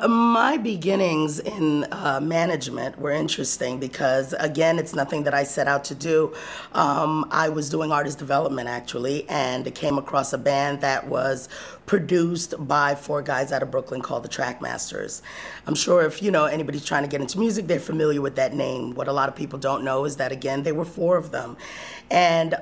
My beginnings in management were interesting because, again, it's nothing that I set out to do. I was doing artist development, actually, and came across a band that was produced by four guys out of Brooklyn called the Trackmasters. I'm sure if, anybody's trying to get into music, they're familiar with that name. What a lot of people don't know is that, again, there were four of them. And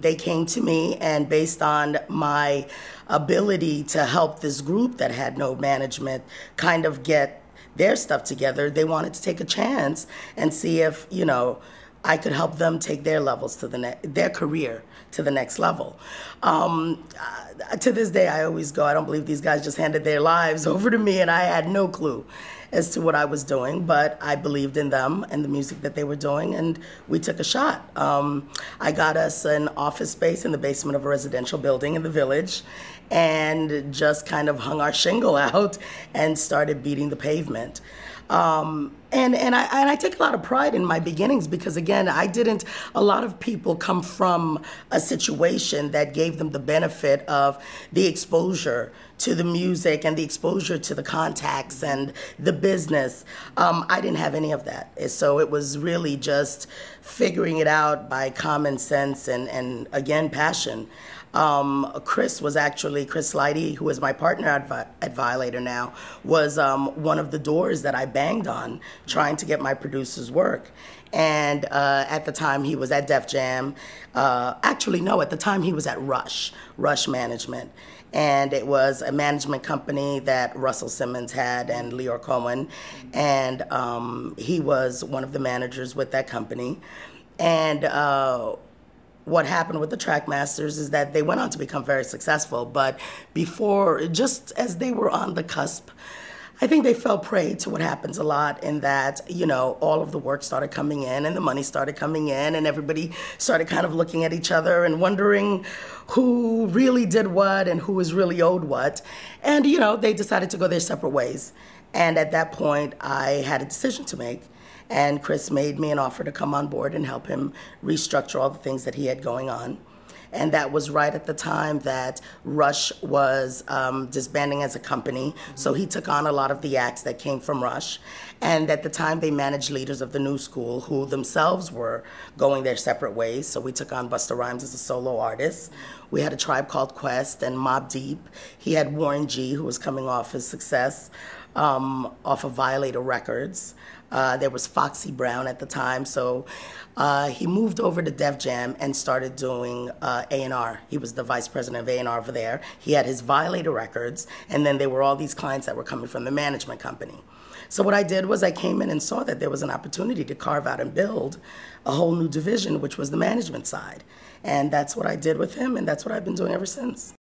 they came to me, and based on my ability to help this group that had no management kind of get their stuff together, they wanted to take a chance and see if, I could help them take their levels to their career to the next level. To this day, I always go, I don't believe these guys just handed their lives over to me and I had no clue as to what I was doing, but I believed in them and the music that they were doing, and we took a shot. I got us an office space in the basement of a residential building in the village and just kind of hung our shingle out and started beating the pavement. And I take a lot of pride in my beginnings because, again, a lot of people come from a situation that gave them the benefit of the exposure to the music and the exposure to the contacts and the business. I didn't have any of that. So it was really just figuring it out by common sense and again, passion. Chris Lighty, who is my partner at Violator now, was one of the doors that I banged on trying to get my producer's work. And at the time he was at Def Jam. Actually, no, at the time he was at Rush Management. And it was a management company that Russell Simmons had and Leor Cohen. And he was one of the managers with that company. And what happened with the Trackmasters is that they went on to become very successful, but just as they were on the cusp, I think they fell prey to what happens a lot in that, all of the work started coming in and the money started coming in and everybody started kind of looking at each other and wondering who really did what and who was really owed what. And, they decided to go their separate ways. And at that point, I had a decision to make. And Chris made me an offer to come on board and help him restructure all the things that he had going on. And that was right at the time that Rush was disbanding as a company. So he took on a lot of the acts that came from Rush. And at the time, they managed leaders of the new school who themselves were going their separate ways. So we took on Busta Rhymes as a solo artist. We had a Tribe Called Quest and Mobb Deep. He had Warren G, who was coming off his success off of Violator Records. There was Foxy Brown at the time, so he moved over to Def Jam and started doing A&R. He was the vice president of A&R over there. He had his Violator Records, and then there were all these clients that were coming from the management company. So what I did was I came in and saw that there was an opportunity to carve out and build a whole new division, which was the management side. And that's what I did with him, and that's what I've been doing ever since.